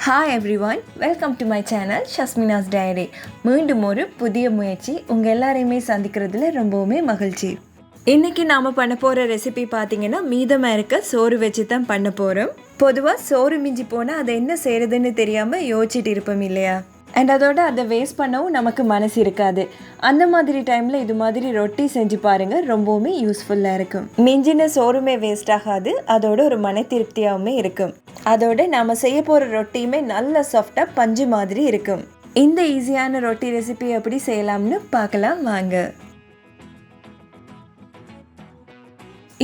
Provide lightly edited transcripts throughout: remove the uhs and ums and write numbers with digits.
Hi everyone, welcome to my channel Shasmina's diary. மீண்டும் ஒரு புதிய முயற்சி உங்கள் எல்லாரையுமே சந்திக்கிறதுல ரொம்பவுமே மகிழ்ச்சி. இன்றைக்கி நாம் பண்ண போகிற ரெசிபி பார்த்திங்கன்னா மீதமாக இருக்க சோறு வச்சு தான் பண்ண போகிறோம். பொதுவாக சோறு மிஞ்சி போனால் அதை என்ன செய்கிறதுன்னு தெரியாமல் யோசிச்சுட்டு இருப்போம் இல்லையா? அண்ட் அதோட அதை வேஸ்ட் பண்ணவும் நமக்கு மனசு இருக்காது. அந்த மாதிரி டைமில் இது மாதிரி ரொட்டி செஞ்சு பாருங்கள், ரொம்பவுமே யூஸ்ஃபுல்லாக இருக்கும். மிஞ்சின சோறுமே வேஸ்ட் ஆகாது, அதோட ஒரு மன திருப்தியாகவுமே இருக்கும். அதோட நாம் செய்ய போகிற ரொட்டியுமே நல்ல சாஃப்டாக பஞ்சு மாதிரி இருக்கும். இந்த ஈஸியான ரொட்டி ரெசிபி எப்படி செய்யலாம்னு பார்க்கலாம் வாங்க.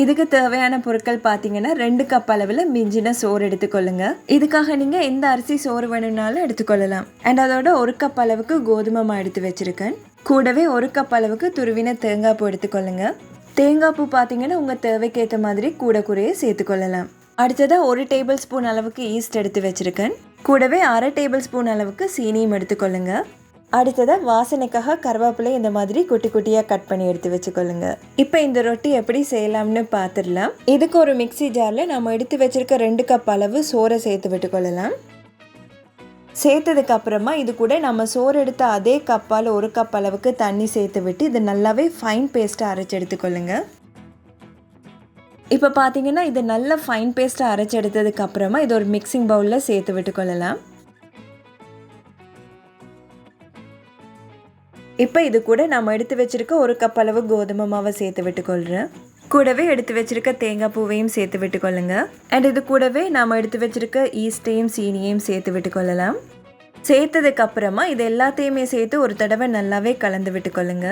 இதுக்கு தேவையான பொருட்கள் பார்த்தீங்கன்னா 2 கப் அளவில் மிஞ்சின சோறு எடுத்துக்கொள்ளுங்க. இதுக்காக நீங்கள் எந்த அரிசி சோறு வேணும்னாலும் எடுத்துக்கொள்ளலாம். அண்ட் அதோட 1 கப் அளவுக்கு கோதுமை மாவு எடுத்து வச்சுருக்கேன். கூடவே 1 கப் அளவுக்கு துருவின தேங்காய் பூ எடுத்துக்கொள்ளுங்க. தேங்காய் பூ பார்த்தீங்கன்னா உங்கள் தேவைக்கு ஏற்ற மாதிரி கூட குறைய சேர்த்துக்கொள்ளலாம். அடுத்ததாக 1 டேபிள் ஸ்பூன் அளவுக்கு ஈஸ்ட் எடுத்து வச்சுருக்கேன். கூடவே 1/2 டேபிள் ஸ்பூன் அளவுக்கு சீனியும் எடுத்துக்கொள்ளுங்க. அடுத்ததாக வாசனைக்காக கருவேப்பிலை இந்த மாதிரி குட்டி குட்டியாக கட் பண்ணி எடுத்து வச்சுக்கொள்ளுங்க. இப்போ இந்த ரொட்டி எப்படி செய்யலாம்னு பார்த்துடலாம். இதுக்கு ஒரு மிக்சி ஜாரில் நம்ம எடுத்து வச்சிருக்க 2 கப் அளவு சோறை சேர்த்து விட்டுக்கொள்ளலாம். சேர்த்ததுக்கு அப்புறமா இது கூட நம்ம சோறு எடுத்த அதே கப்பால் 1 கப் அளவுக்கு தண்ணி சேர்த்து விட்டு இது நல்லாவே ஃபைன் பேஸ்ட்டாக அரைச்சி எடுத்துக்கொள்ளுங்க. இப்போ பார்த்தீங்கன்னா இது நல்ல ஃபைன் பேஸ்ட்டாக அரைச்சி எடுத்ததுக்கு அப்புறமா இது ஒரு மிக்சிங் பவுலில் சேர்த்து விட்டுக்கொள்ளலாம். இப்போ இது கூட நம்ம எடுத்து வச்சுருக்க 1 கப் அளவு கோதுமை மாவை சேர்த்து விட்டுக்கொள்கிறேன். கூடவே எடுத்து வச்சுருக்க தேங்காய் பூவையும் சேர்த்து விட்டுக்கொள்ளுங்க. அண்ட் இது கூடவே நாம் எடுத்து வச்சுருக்க ஈஸ்டையும் சீனியையும் சேர்த்து விட்டுக்கொள்ளலாம். சேர்த்ததுக்கு அப்புறமா இது எல்லாத்தையுமே சேர்த்து ஒரு தடவை நல்லாவே கலந்து விட்டுக்கொள்ளுங்க.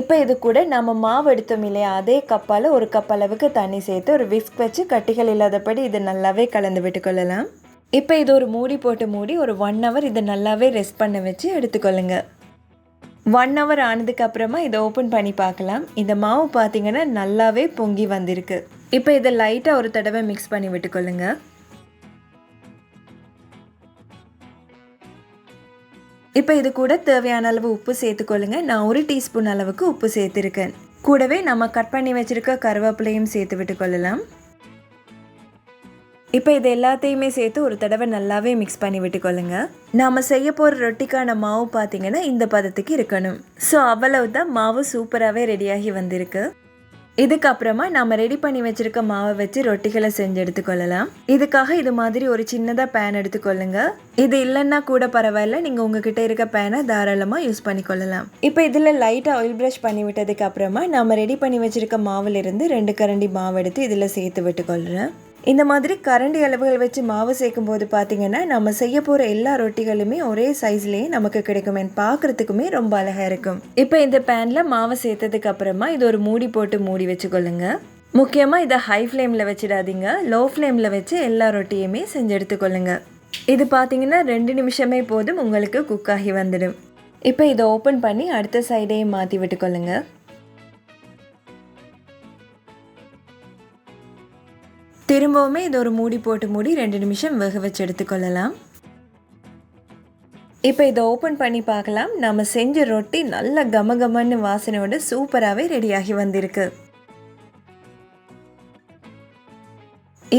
இப்போ இது கூட நம்ம மாவு எடுத்தோம் இல்லையா, அதே கப்பால் 1 கப் அளவுக்கு தண்ணி சேர்த்து ஒரு விஸ்க் வச்சு கட்டிகள் இல்லாதபடி இது நல்லாவே கலந்து விட்டுக்கொள்ளலாம். இப்போ இது ஒரு மூடி போட்டு மூடி ஒரு 1 hour இதை நல்லாவே ரெஸ்ட் பண்ண வச்சு எடுத்துக்கொள்ளுங்க. 1 hour ஆனதுக்கு அப்புறமா இதை ஓப்பன் பண்ணி பார்க்கலாம். இந்த மாவு பார்த்தீங்கன்னா நல்லாவே பொங்கி வந்திருக்கு. இப்போ இதை லைட்டாக ஒரு தடவை மிக்ஸ் பண்ணி விட்டுக்கொள்ளுங்க. இப்போ இது கூட தேவையான அளவு உப்பு சேர்த்துக்கொள்ளுங்க. நான் 1 டீஸ்பூன் அளவுக்கு உப்பு சேர்த்துருக்கேன். கூடவே நம்ம கட் பண்ணி வச்சுருக்க கருவேப்பிலையும் சேர்த்து விட்டுக்கொள்ளலாம். இப்போ இது எல்லாத்தையுமே சேர்த்து ஒரு தடவை நல்லாவே மிக்ஸ் பண்ணி விட்டுக்கொள்ளுங்க. நாம் செய்ய போகிற ரொட்டிக்கான மாவு பார்த்தீங்கன்னா இந்த பதத்துக்கு இருக்கணும். ஸோ அவ்வளவுதான், மாவு சூப்பராகவே ரெடியாகி வந்திருக்கு. இதுக்கப்புறமா நாம் ரெடி பண்ணி வச்சுருக்க மாவை வச்சு ரொட்டிகளை செஞ்சு எடுத்துக்கொள்ளலாம். இதுக்காக இது மாதிரி ஒரு சின்னதாக பேன் எடுத்துக்கொள்ளுங்க. இது இல்லைன்னா கூட பரவாயில்ல, நீங்கள் உங்ககிட்ட இருக்க பேனை தாராளமாக யூஸ் பண்ணிக்கொள்ளலாம். இப்போ இதில் லைட்டாக ஆயில் ப்ரஷ் பண்ணி விட்டதுக்கு அப்புறமா நாம் ரெடி பண்ணி வச்சுருக்க மாவுலேருந்து 2 கரண்டி மாவு எடுத்து இதில் சேர்த்து விட்டுக்கொள்கிறேன். இந்த மாதிரி கரண்டி அளவுகள் வச்சு மாவு சேர்க்கும் போது பார்த்தீங்கன்னா நம்ம செய்ய போகிற எல்லா ரொட்டிகளுமே ஒரே சைஸ்லேயே நமக்கு கிடைக்கும். பார்க்குறதுக்குமே ரொம்ப அழகாக இருக்கும். இப்போ இந்த பேனில் மாவை சேர்த்ததுக்கு அப்புறமா இது ஒரு மூடி போட்டு மூடி வச்சுக்கொள்ளுங்க. முக்கியமாக இதை ஹை ஃப்ளேமில் வச்சிடாதீங்க, லோ ஃப்ளேமில் வச்சு எல்லா ரொட்டியுமே செஞ்சு எடுத்துக்கொள்ளுங்க. இது பார்த்தீங்கன்னா 2 நிமிஷமே போதும், உங்களுக்கு குக் ஆகி வந்துடும். இப்போ இதை ஓப்பன் பண்ணி அடுத்த சைடையும் மாற்றி விட்டுக்கொள்ளுங்க. திரும்பவுமே இது ஒரு மூடி போட்டு மூடி 2 நிமிஷம் வேக வச்சு எடுத்துக்கொள்ளலாம். இப்போ இதை ஓப்பன் பண்ணி பார்க்கலாம். நம்ம செஞ்ச ரொட்டி நல்ல கமகமன்னு வாசனையோட சூப்பராகவே ரெடியாகி வந்திருக்கு.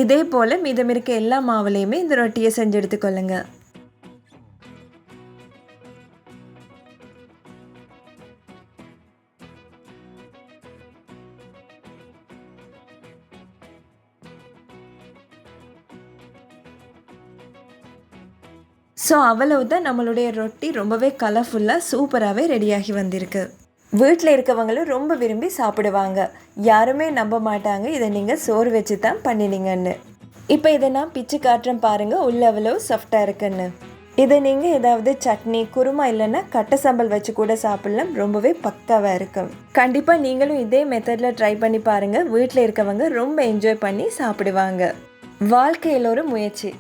இதே போல் மீதம் இருக்க எல்லா மாவுலையுமே இந்த ரொட்டியை செஞ்சு எடுத்துக்கொள்ளுங்க. ஸோ அவ்வளவுதான், நம்மளுடைய ரொட்டி ரொம்பவே கலர்ஃபுல்லாக சூப்பராகவே ரெடியாகி வந்திருக்கு. வீட்டில் இருக்கவங்களும் ரொம்ப விரும்பி சாப்பிடுவாங்க. யாருமே நம்ப மாட்டாங்க இதை நீங்கள் சோறு வச்சு தான் பண்ணினீங்கன்னு. இப்போ இதை நான் பிச்சு காட்டுறேன் பாருங்கள், உள்ள அவ்வளவு சாஃப்டாக இருக்குன்னு. இதை நீங்கள் ஏதாவது சட்னி, குருமா இல்லைன்னா கட்டை சம்பல் வச்சு கூட சாப்பிடலாம், ரொம்பவே பக்காவாக இருக்கும். கண்டிப்பாக நீங்களும் இதே மெத்தடில் ட்ரை பண்ணி பாருங்கள். வீட்டில் இருக்கவங்க ரொம்ப என்ஜாய் பண்ணி சாப்பிடுவாங்க. வாழ்க்கையில் ஒரு முயற்சி.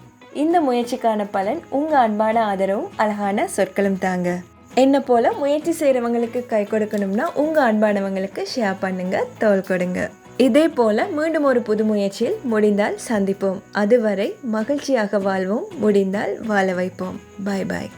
இந்த முயற்சிக்கான பலன் உங்கள் அன்பான ஆதரவும் அழகான சொற்களும் தாங்க. என்ன போல் முயற்சி செய்கிறவங்களுக்கு கை கொடுக்கணும்னா உங்கள் அன்பானவங்களுக்கு ஷேர் பண்ணுங்கள், தோள் கொடுங்க. இதே போல் மீண்டும் ஒரு புது முயற்சியில் முடிந்தால் சந்திப்போம். அதுவரை மகிழ்ச்சியாக வாழ்வோம், முடிந்தால் வாழ வைப்போம். பாய் பாய்.